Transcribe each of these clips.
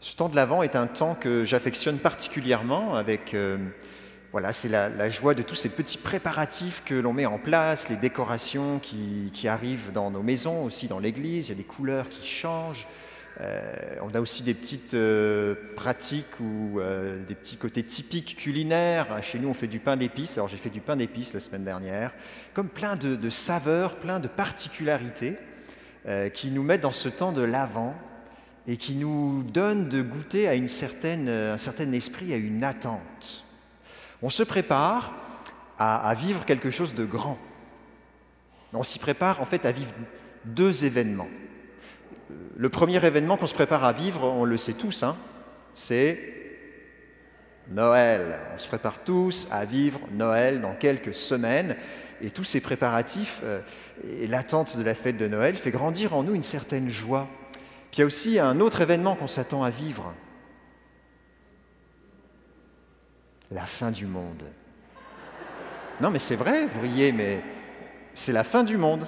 Ce temps de l'Avent est un temps que j'affectionne particulièrement avec, voilà, c'est la joie de tous ces petits préparatifs que l'on met en place, les décorations qui arrivent dans nos maisons, aussi dans l'église, il y a des couleurs qui changent. On a aussi des petites pratiques ou des petits côtés typiques culinaires. Chez nous, on fait du pain d'épices. Alors, j'ai fait du pain d'épices la semaine dernière. Comme plein de saveurs, plein de particularités qui nous mettent dans ce temps de l'Avent et qui nous donnent de goûter à un certain esprit, à une attente. On se prépare à vivre quelque chose de grand. On s'y prépare en fait à vivre deux événements. Le premier événement qu'on se prépare à vivre, on le sait tous, c'est Noël. On se prépare tous à vivre Noël dans quelques semaines. Et tous ces préparatifs et l'attente de la fête de Noël fait grandir en nous une certaine joie. Puis il y a aussi un autre événement qu'on s'attend à vivre. La fin du monde. Non mais c'est vrai, vous riez, mais c'est la fin du monde.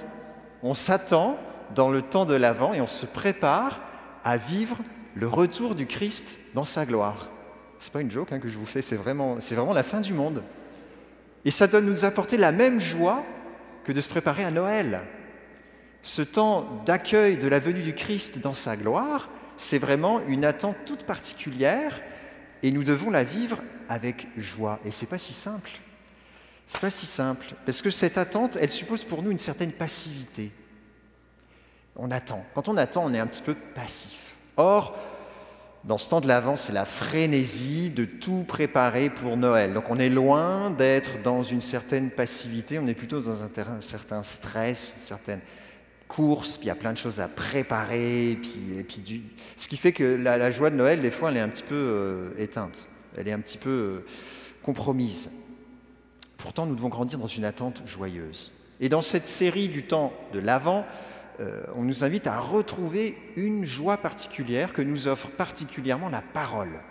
On s'attend dans le temps de l'Avent et on se prépare à vivre le retour du Christ dans sa gloire. C'est pas une joke que je vous fais, c'est vraiment la fin du monde. Et ça doit nous apporter la même joie que de se préparer à Noël. Ce temps d'accueil de la venue du Christ dans sa gloire, c'est vraiment une attente toute particulière et nous devons la vivre avec joie. Et c'est pas si simple. C'est pas si simple, parce que cette attente, elle suppose pour nous une certaine passivité. On attend. Quand on attend, on est un petit peu passif. Or, dans ce temps de l'Avent, c'est la frénésie de tout préparer pour Noël. Donc on est loin d'être dans une certaine passivité, on est plutôt dans un certain stress, une certaine course, puis il y a plein de choses à préparer, ce qui fait que la joie de Noël, des fois, elle est un petit peu éteinte, elle est un petit peu compromise. Pourtant, nous devons grandir dans une attente joyeuse. Et dans cette série du temps de l'Avent, on nous invite à retrouver une joie particulière que nous offre particulièrement la parole.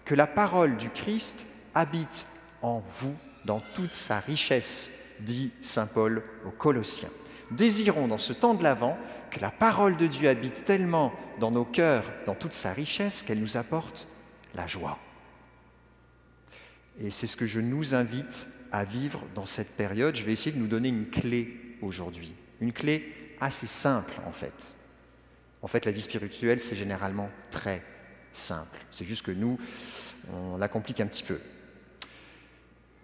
Que la parole du Christ habite en vous dans toute sa richesse, dit saint Paul aux Colossiens. Désirons dans ce temps de l'Avent que la parole de Dieu habite tellement dans nos cœurs, dans toute sa richesse, qu'elle nous apporte la joie. Et c'est ce que je nous invite à vivre dans cette période. Je vais essayer de nous donner une clé aujourd'hui, une clé assez simple en fait. En fait, la vie spirituelle, c'est généralement très simple. C'est juste que nous, on la complique un petit peu.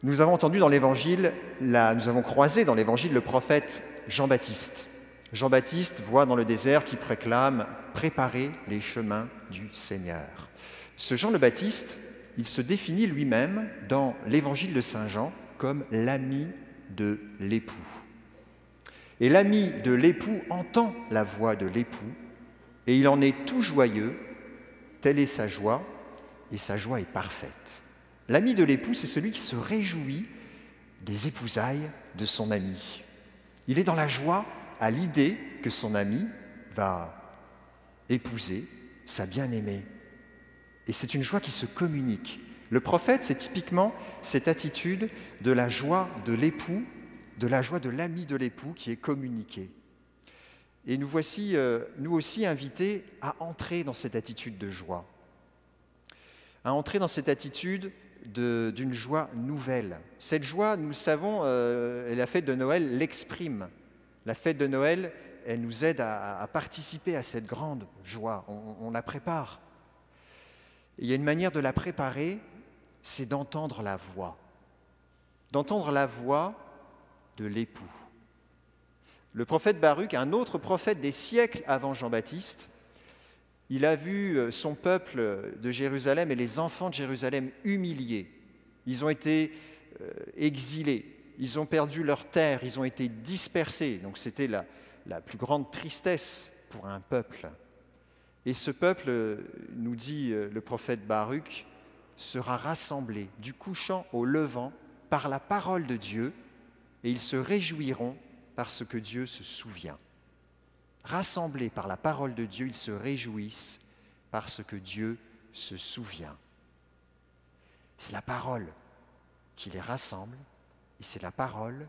Nous avons entendu dans l'Évangile, nous avons croisé dans l'Évangile le prophète Jean-Baptiste. Jean-Baptiste voit dans le désert qui proclame « Préparez les chemins du Seigneur ». Ce Jean le Baptiste, il se définit lui-même dans l'Évangile de Saint Jean comme l'ami de l'époux. Et l'ami de l'époux entend la voix de l'époux et il en est tout joyeux, telle est sa joie, et sa joie est parfaite. L'ami de l'époux, c'est celui qui se réjouit des épousailles de son ami. Il est dans la joie à l'idée que son ami va épouser sa bien-aimée. Et c'est une joie qui se communique. Le prophète, c'est typiquement cette attitude de la joie de l'époux, de la joie de l'ami de l'époux qui est communiquée. Et nous voici, nous aussi, invités à entrer dans cette attitude de joie, à entrer dans cette attitude d'une joie nouvelle. Cette joie, nous le savons, la fête de Noël l'exprime. La fête de Noël, elle nous aide à participer à cette grande joie. On la prépare. Et il y a une manière de la préparer, c'est d'entendre la voix. D'entendre la voix de l'époux. Le prophète Baruch, un autre prophète des siècles avant Jean-Baptiste, il a vu son peuple de Jérusalem et les enfants de Jérusalem humiliés. Ils ont été exilés, ils ont perdu leur terre, ils ont été dispersés. Donc c'était la plus grande tristesse pour un peuple. Et ce peuple, nous dit le prophète Baruch, sera rassemblé du couchant au levant par la parole de Dieu, et ils se réjouiront parce que Dieu se souvient. Rassemblés par la parole de Dieu, ils se réjouissent parce que Dieu se souvient. C'est la parole qui les rassemble et c'est la parole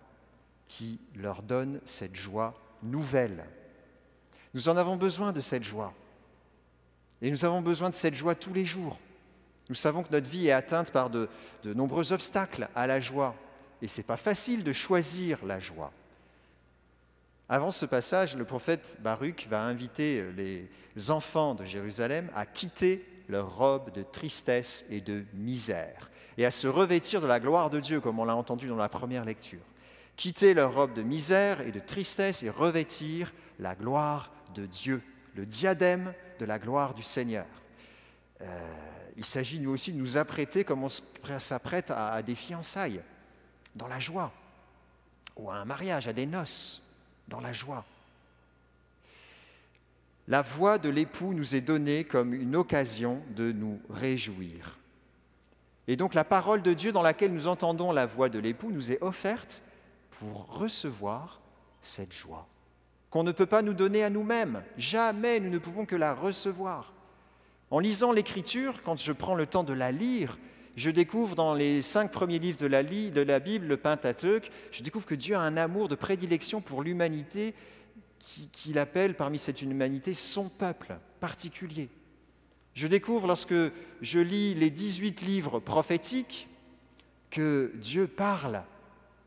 qui leur donne cette joie nouvelle. Nous en avons besoin de cette joie. Et nous avons besoin de cette joie tous les jours. Nous savons que notre vie est atteinte par de nombreux obstacles à la joie. Et ce n'est pas facile de choisir la joie. Avant ce passage, le prophète Baruch va inviter les enfants de Jérusalem à quitter leur robe de tristesse et de misère et à se revêtir de la gloire de Dieu, comme on l'a entendu dans la première lecture. Quitter leur robe de misère et de tristesse et revêtir la gloire de Dieu, le diadème de la gloire du Seigneur. Il s'agit nous aussi de nous apprêter comme on s'apprête à des fiançailles, dans la joie, ou à un mariage, à des noces, dans la joie. La voix de l'époux nous est donnée comme une occasion de nous réjouir. Et donc la parole de Dieu dans laquelle nous entendons la voix de l'époux nous est offerte pour recevoir cette joie, qu'on ne peut pas nous donner à nous-mêmes. Jamais nous ne pouvons que la recevoir. En lisant l'Écriture, quand je prends le temps de la lire, je découvre dans les 5 premiers livres de la Bible, le Pentateuque, je découvre que Dieu a un amour de prédilection pour l'humanité qu'il appelle parmi cette humanité son peuple particulier. Je découvre lorsque je lis les 18 livres prophétiques que Dieu parle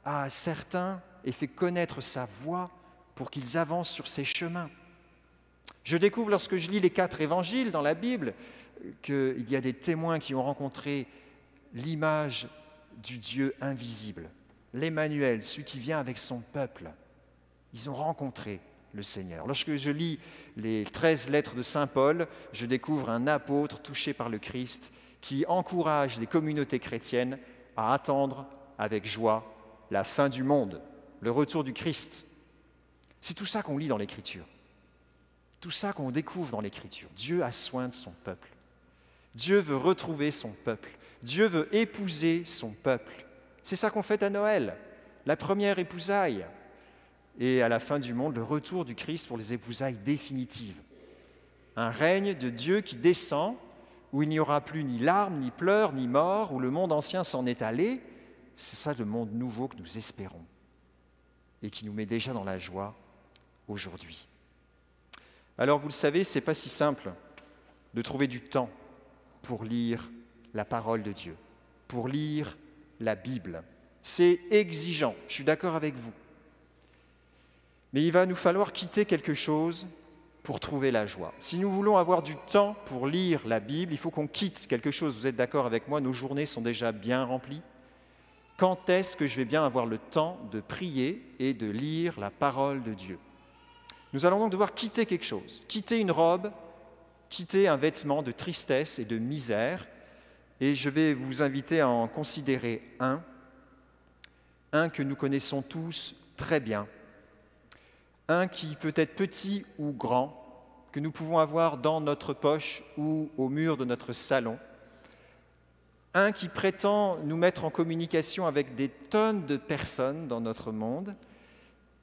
à certains et fait connaître sa voix pour qu'ils avancent sur ses chemins. Je découvre lorsque je lis les 4 évangiles dans la Bible qu'il y a des témoins qui ont rencontré l'image du Dieu invisible, l'Emmanuel, celui qui vient avec son peuple. Ils ont rencontré le Seigneur. Lorsque je lis les 13 lettres de Saint Paul, je découvre un apôtre touché par le Christ qui encourage des communautés chrétiennes à attendre avec joie la fin du monde, le retour du Christ. C'est tout ça qu'on lit dans l'Écriture. Tout ça qu'on découvre dans l'Écriture. Dieu a soin de son peuple. Dieu veut retrouver son peuple. Dieu veut épouser son peuple. C'est ça qu'on fête à Noël, la première épousaille. Et à la fin du monde, le retour du Christ pour les épousailles définitives. Un règne de Dieu qui descend, où il n'y aura plus ni larmes, ni pleurs, ni mort, où le monde ancien s'en est allé. C'est ça le monde nouveau que nous espérons et qui nous met déjà dans la joie aujourd'hui. Alors vous le savez, ce n'est pas si simple de trouver du temps pour lire la parole de Dieu, pour lire la Bible. C'est exigeant, je suis d'accord avec vous. Mais il va nous falloir quitter quelque chose pour trouver la joie. Si nous voulons avoir du temps pour lire la Bible, il faut qu'on quitte quelque chose. Vous êtes d'accord avec moi, nos journées sont déjà bien remplies. Quand est-ce que je vais bien avoir le temps de prier et de lire la parole de Dieu ? Nous allons donc devoir quitter quelque chose, quitter une robe, quitter un vêtement de tristesse et de misère. Et je vais vous inviter à en considérer un que nous connaissons tous très bien, un qui peut être petit ou grand, que nous pouvons avoir dans notre poche ou au mur de notre salon, un qui prétend nous mettre en communication avec des tonnes de personnes dans notre monde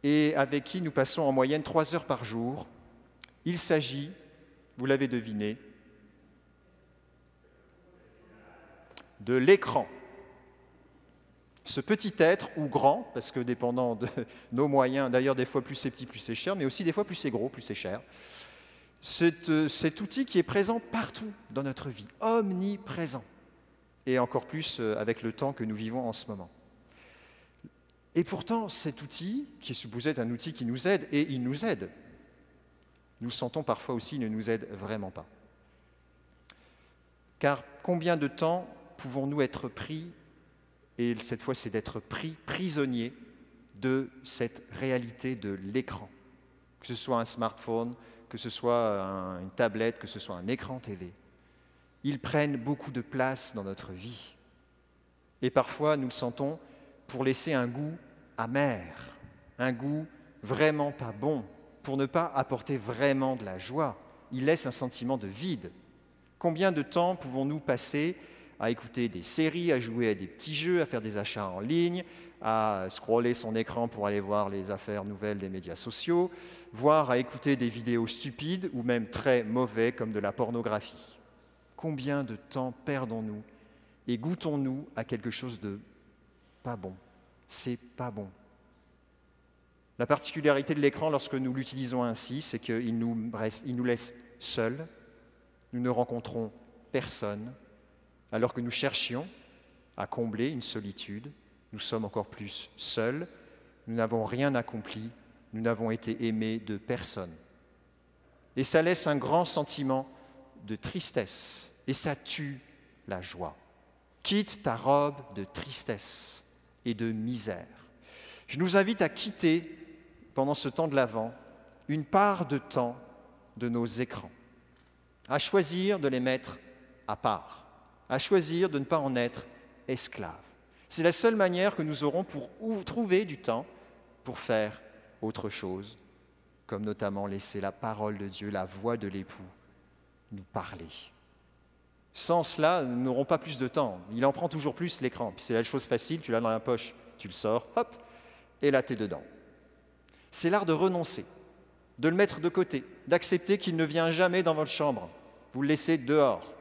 et avec qui nous passons en moyenne 3 heures par jour. Il s'agit, vous l'avez deviné, de l'écran. Ce petit être, ou grand, parce que dépendant de nos moyens, d'ailleurs des fois plus c'est petit, plus c'est cher, mais aussi des fois plus c'est gros, plus c'est cher, cet outil qui est présent partout dans notre vie, omniprésent, et encore plus avec le temps que nous vivons en ce moment. Et pourtant, cet outil, qui est supposé être un outil qui nous aide, et il nous aide, nous sentons parfois aussi, il ne nous aide vraiment pas. Car combien de temps pouvons-nous être pris, et cette fois c'est d'être pris prisonniers de cette réalité de l'écran, que ce soit un smartphone, que ce soit une tablette, que ce soit un écran TV. Ils prennent beaucoup de place dans notre vie. Et parfois nous le sentons pour laisser un goût amer, un goût vraiment pas bon, pour ne pas apporter vraiment de la joie. Il laisse un sentiment de vide. Combien de temps pouvons-nous passer à écouter des séries, à jouer à des petits jeux, à faire des achats en ligne, à scroller son écran pour aller voir les affaires nouvelles des médias sociaux, voire à écouter des vidéos stupides ou même très mauvais comme de la pornographie. Combien de temps perdons-nous et goûtons-nous à quelque chose de pas bon? C'est pas bon. La particularité de l'écran lorsque nous l'utilisons ainsi, c'est qu'il nous laisse seuls. nous ne rencontrons personne, alors que nous cherchions à combler une solitude, nous sommes encore plus seuls, nous n'avons rien accompli, nous n'avons été aimés de personne. Et ça laisse un grand sentiment de tristesse, et ça tue la joie. Quitte ta robe de tristesse et de misère. Je nous invite à quitter, pendant ce temps de l'Avent, une part de temps de nos écrans, à choisir de les mettre à part, à choisir de ne pas en être esclaves. C'est la seule manière que nous aurons pour trouver du temps pour faire autre chose, comme notamment laisser la parole de Dieu, la voix de l'époux, nous parler. Sans cela, nous n'aurons pas plus de temps. Il en prend toujours plus, l'écran. Puis c'est la chose facile, tu l'as dans la poche, tu le sors, hop, et là, tu es dedans. C'est l'art de renoncer, de le mettre de côté, d'accepter qu'il ne vient jamais dans votre chambre. Vous le laissez dehors,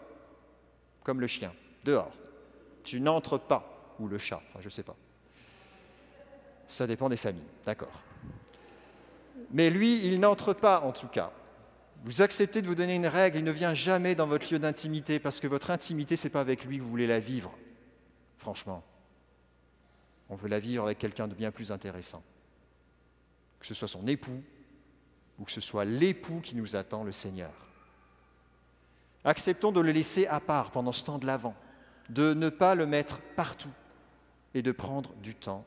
comme le chien, dehors. Tu n'entres pas, ou le chat, enfin je ne sais pas. Ça dépend des familles, d'accord. Mais lui, il n'entre pas en tout cas. Vous acceptez de vous donner une règle, il ne vient jamais dans votre lieu d'intimité, parce que votre intimité, ce n'est pas avec lui que vous voulez la vivre, franchement. On veut la vivre avec quelqu'un de bien plus intéressant. Que ce soit son époux, ou que ce soit l'époux qui nous attend, le Seigneur. Acceptons de le laisser à part pendant ce temps de l'Avent, de ne pas le mettre partout, et de prendre du temps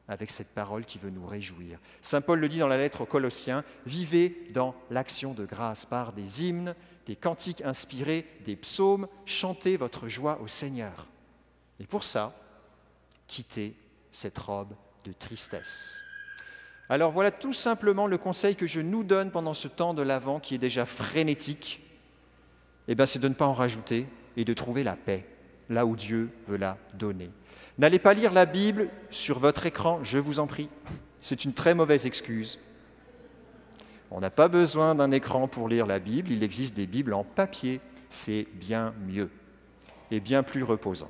avec cette parole qui veut nous réjouir. Saint Paul le dit dans la lettre aux Colossiens, « Vivez dans l'action de grâce par des hymnes, des cantiques inspirés, des psaumes, chantez votre joie au Seigneur. » Et pour ça, quittez cette robe de tristesse. Alors voilà tout simplement le conseil que je nous donne pendant ce temps de l'Avent qui est déjà frénétique. C'est de ne pas en rajouter et de trouver la paix là où Dieu veut la donner. N'allez pas lire la Bible sur votre écran, je vous en prie. C'est une très mauvaise excuse. On n'a pas besoin d'un écran pour lire la Bible, il existe des Bibles en papier, c'est bien mieux et bien plus reposant.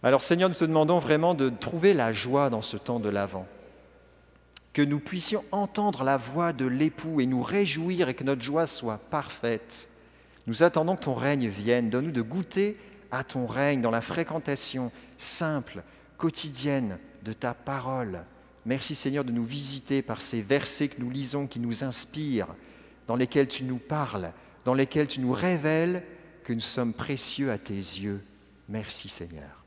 Alors Seigneur, nous te demandons vraiment de trouver la joie dans ce temps de l'Avent, que nous puissions entendre la voix de l'époux et nous réjouir et que notre joie soit parfaite. Nous attendons que ton règne vienne, donne-nous de goûter à ton règne dans la fréquentation simple, quotidienne de ta parole. Merci Seigneur de nous visiter par ces versets que nous lisons, qui nous inspirent, dans lesquels tu nous parles, dans lesquels tu nous révèles que nous sommes précieux à tes yeux. Merci Seigneur.